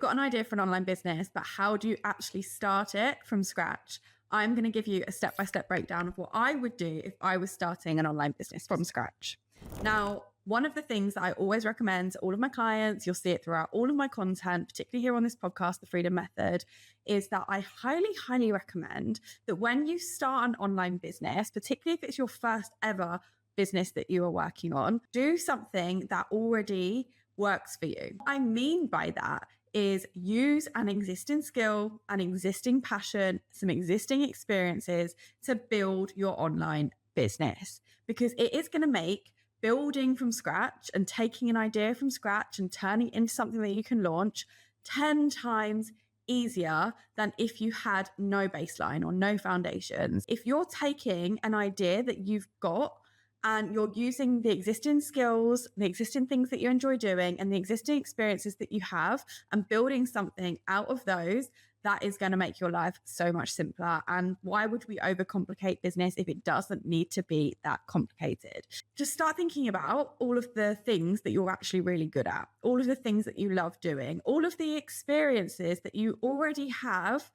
got an idea for an online business, but how do you actually start it from scratch? I'm going to give you a step-by-step breakdown of what I would do if I was starting an online business from scratch. Now, one of the things that I always recommend to all of my clients, you'll see it throughout all of my content, particularly here on this podcast, The Freedom Method, is that I highly, highly recommend that when you start an online business, particularly if it's your first ever business that you are working on, do something that already works for you. What I mean by that is use an existing skill, an existing passion, some existing experiences to build your online business, because it is going to make building from scratch and taking an idea from scratch and turning it into something that you can launch 10 times easier than if you had no baseline or no foundations. If you're taking an idea that you've got and you're using the existing skills, the existing things that you enjoy doing, and the existing experiences that you have, and building something out of those, that is going to make your life so much simpler. And why would we overcomplicate business if it doesn't need to be that complicated? Just start thinking about all of the things that you're actually really good at, all of the things that you love doing, all of the experiences that you already have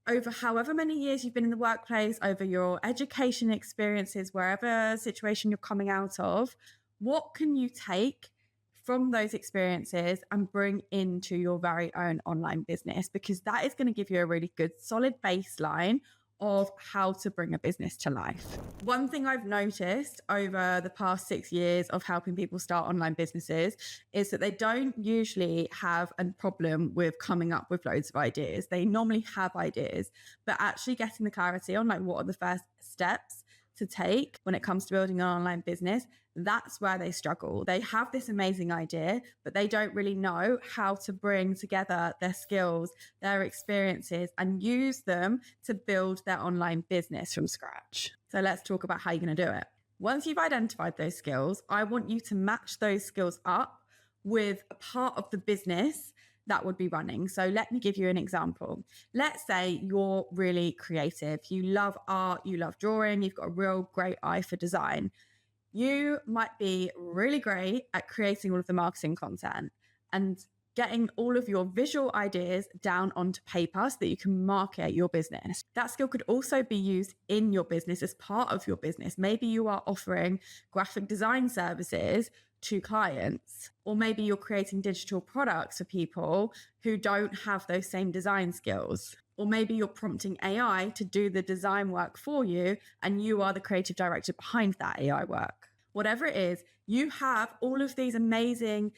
over however many years you've been in the workplace, over your education experiences, wherever situation you're coming out of. What can you take from those experiences and bring into your very own online business? Because that is going to give you a really good solid baseline of how to bring a business to life. One thing I've noticed over the past 6 years of helping people start online businesses is that they don't usually have a problem with coming up with loads of ideas. They normally have ideas, but actually getting the clarity on like what are the first steps to take when it comes to building an online business, that's where they struggle. They have this amazing idea, but they don't really know how to bring together their skills, their experiences, and use them to build their online business from scratch. So let's talk about how you're going to do it. Once you've identified those skills, I want you to match those skills up with a part of the business that would be running. So let me give you an example. Let's say you're really creative. You love art, you love drawing, you've got a real great eye for design. You might be really great at creating all of the marketing content and getting all of your visual ideas down onto paper so that you can market your business. That skill could also be used in your business as part of your business. Maybe you are offering graphic design services to clients, or maybe you're creating digital products for people who don't have those same design skills, or maybe you're prompting AI to do the design work for you and you are the creative director behind that AI work. Whatever it is, you have all of these amazing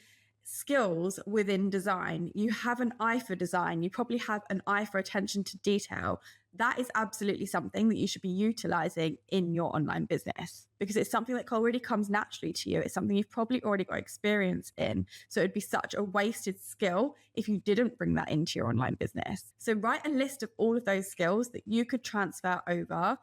skills within design. You have an eye for design. You probably have an eye for attention to detail. That is absolutely something that you should be utilizing in your online business, because it's something that already comes naturally to you. It's something you've probably already got experience in. So it'd be such a wasted skill if you didn't bring that into your online business. So write a list of all of those skills that you could transfer over,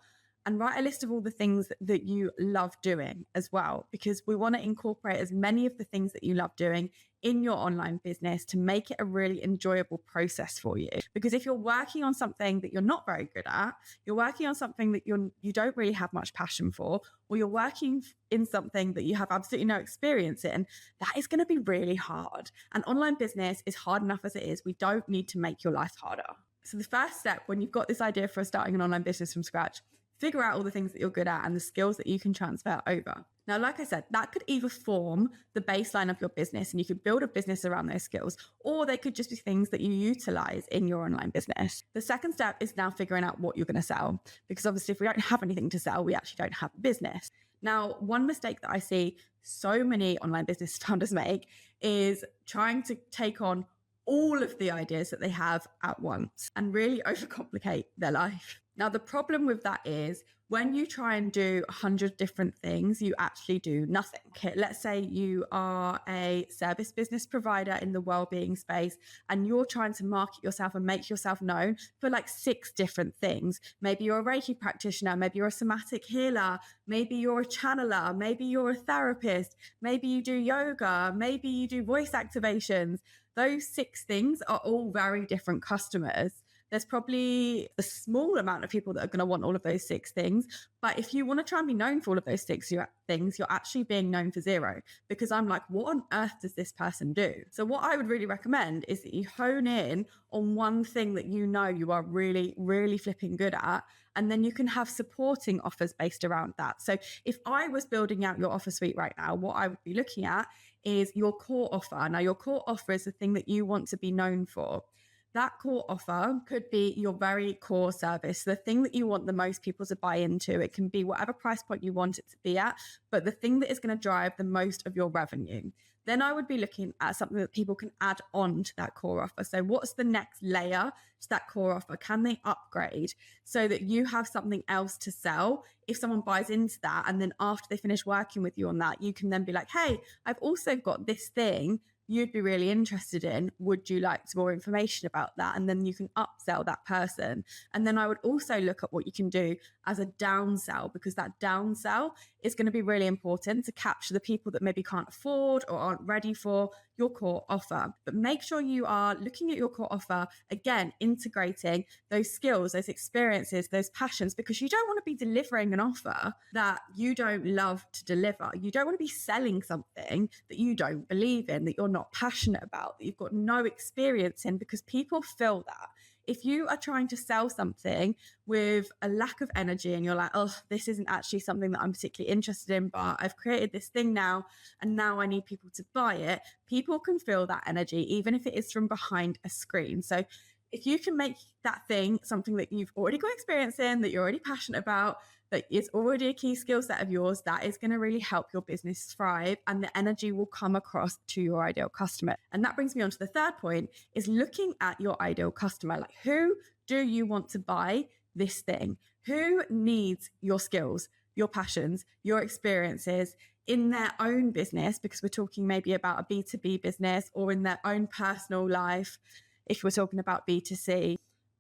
and write a list of all the things that you love doing as well, because we want to incorporate as many of the things that you love doing in your online business to make it a really enjoyable process for you. Because if you're working on something that you're not very good at, you're working on something that you don't really have much passion for, or you're working in something that you have absolutely no experience in, that is going to be really hard. And online business is hard enough as it is. We don't need to make your life harder. So the first step, when you've got this idea for starting an online business from scratch, figure out all the things that you're good at and the skills that you can transfer over. Now, like I said, that could either form the baseline of your business and you could build a business around those skills, or they could just be things that you utilize in your online business. The second step is now figuring out what you're going to sell, because obviously if we don't have anything to sell, we actually don't have a business. Now, one mistake that I see so many online business founders make is trying to take on all of the ideas that they have at once and really overcomplicate their life. Now, the problem with that is when you try and do 100 different things, you actually do nothing. Okay, let's say you are a service business provider in the well-being space and you're trying to market yourself and make yourself known for like 6 different things. Maybe you're a Reiki practitioner, maybe you're a somatic healer, maybe you're a channeler, maybe you're a therapist, maybe you do yoga, maybe you do voice activations. Those 6 things are all very different customers. there's probably a small amount of people that are going to want all of those 6 things. But if you want to try and be known for all of those 6 things, you're actually being known for 0, because I'm like, what on earth does this person do? So what I would really recommend is that you hone in on one thing that you know you are really, really flipping good at, and then you can have supporting offers based around that. So if I was building out your offer suite right now, what I would be looking at is your core offer. Now, your core offer is the thing that you want to be known for. That core offer could be your very core service, the thing that you want the most people to buy into. It can be whatever price point you want it to be at, but the thing that is going to drive the most of your revenue. Then I would be looking at something that people can add on to that core offer. So what's the next layer to that core offer? Can they upgrade so that you have something else to sell? If someone buys into that, and then after they finish working with you on that, you can then be like, hey, I've also got this thing you'd be really interested in. Would you like some more information about that? And then you can upsell that person. And then I would also look at what you can do as a downsell, because that downsell is going to be really important to capture the people that maybe can't afford or aren't ready for your core offer. But make sure you are looking at your core offer, again, integrating those skills, those experiences, those passions, because you don't want to be delivering an offer that you don't love to deliver. You don't want to be selling something that you don't believe in, that you're not passionate about, that you've got no experience in, because people feel that. If you are trying to sell something with a lack of energy and you're like, oh, this isn't actually something that I'm particularly interested in, but I've created this thing now and now I need people to buy it, people can feel that energy, even if it is from behind a screen. So if you can make that thing something that you've already got experience in, that you're already passionate about, that is already a key skill set of yours, that is going to really help your business thrive, and the energy will come across to your ideal customer. And that brings me on to the third point, is looking at your ideal customer. Like, who do you want to buy this thing? Who needs your skills, your passions, your experiences in their own business? Because we're talking maybe about a B2B business, or in their own personal life. If we're talking about B2C,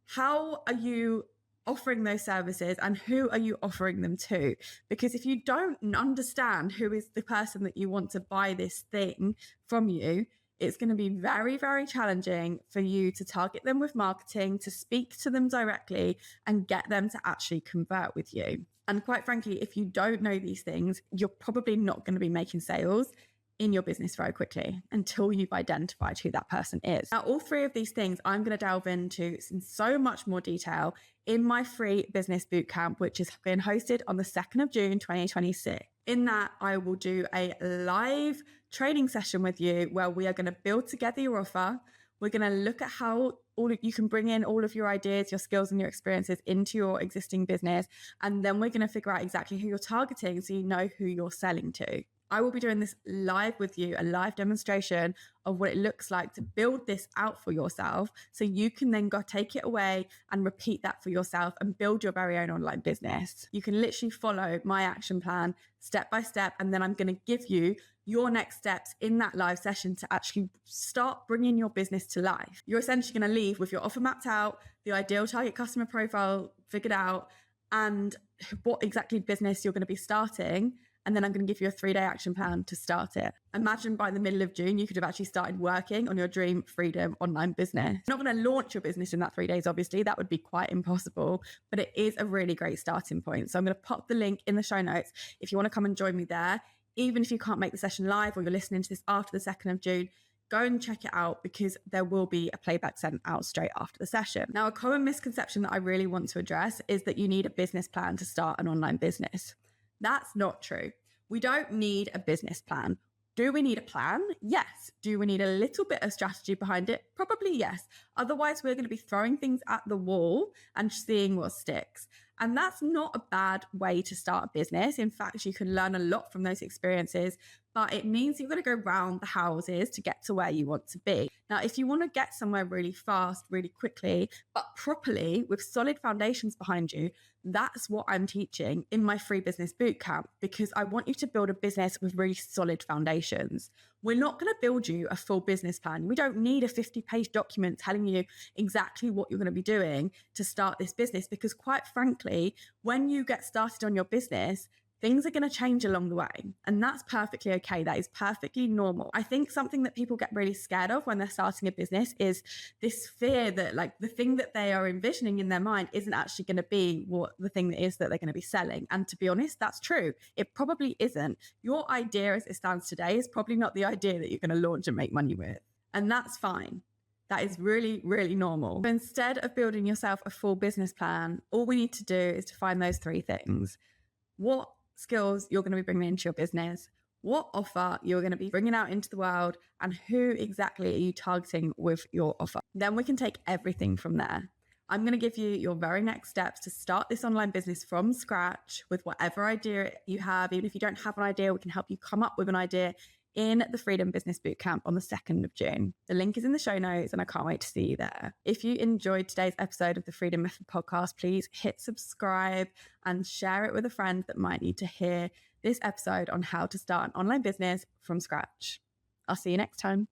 how are you offering those services, and who are you offering them to? Because if you don't understand who is the person that you want to buy this thing from you, it's going to be very, very challenging for you to target them with marketing, to speak to them directly and get them to actually convert with you. And quite frankly, if you don't know these things, you're probably not going to be making sales in your business very quickly until you've identified who that person is. Now, all 3 of these things I'm going to delve into in so much more detail in my free business bootcamp, which is being hosted on the 2nd of June, 2026. In that, I will do a live training session with you where we are going to build together your offer. We're going to look at how you can bring in all of your ideas, your skills and your experiences into your existing business. And then we're going to figure out exactly who you're targeting so you know who you're selling to. I will be doing this live with you, a live demonstration of what it looks like to build this out for yourself, so you can then go take it away and repeat that for yourself and build your very own online business. You can literally follow my action plan step by step, and then I'm going to give you your next steps in that live session to actually start bringing your business to life. You're essentially going to leave with your offer mapped out, the ideal target customer profile figured out, and what exactly business you're going to be starting. And then I'm going to give you a 3-day action plan to start it. Imagine by the middle of June, you could have actually started working on your dream freedom online business. You're not going to launch your business in that 3 days, obviously. That would be quite impossible, but it is a really great starting point. So I'm going to pop the link in the show notes if you want to come and join me there. Even if you can't make the session live, or you're listening to this after the 2nd of June, go and check it out, because there will be a playback sent out straight after the session. Now, a common misconception that I really want to address is that you need a business plan to start an online business. That's not true. We don't need a business plan. Do we need a plan? Yes. Do we need a little bit of strategy behind it? Probably yes. Otherwise, we're going to be throwing things at the wall and seeing what sticks. And that's not a bad way to start a business. In fact, you can learn a lot from those experiences, but it means you've got to go round the houses to get to where you want to be. Now, if you want to get somewhere really fast, really quickly, but properly with solid foundations behind you, that's what I'm teaching in my free business bootcamp, because I want you to build a business with really solid foundations. We're not going to build you a full business plan. We don't need a 50-page document telling you exactly what you're going to be doing to start this business, because quite frankly, when you get started on your business, Things are going to change along the way, and that's perfectly okay. That is perfectly normal. I think something that people get really scared of when they're starting a business is this fear that like the thing that they are envisioning in their mind isn't actually going to be what the thing that is that they're going to be selling. And to be honest, that's true. It probably isn't. Your idea as it stands today is probably not the idea that you're going to launch and make money with. And that's fine. That is really, really normal. But instead of building yourself a full business plan, all we need to do is to find those three things. What skills you're going to be bringing into your business, what offer you're going to be bringing out into the world, and who exactly are you targeting with your offer. Then we can take everything from there. I'm going to give you your very next steps to start this online business from scratch with whatever idea you have. Even if you don't have an idea, we can help you come up with an idea in the Freedom Business Bootcamp on the 2nd of June. The link is in the show notes and I can't wait to see you there. If you enjoyed today's episode of the Freedom Method podcast, please hit subscribe and share it with a friend that might need to hear this episode on how to start an online business from scratch. I'll see you next time.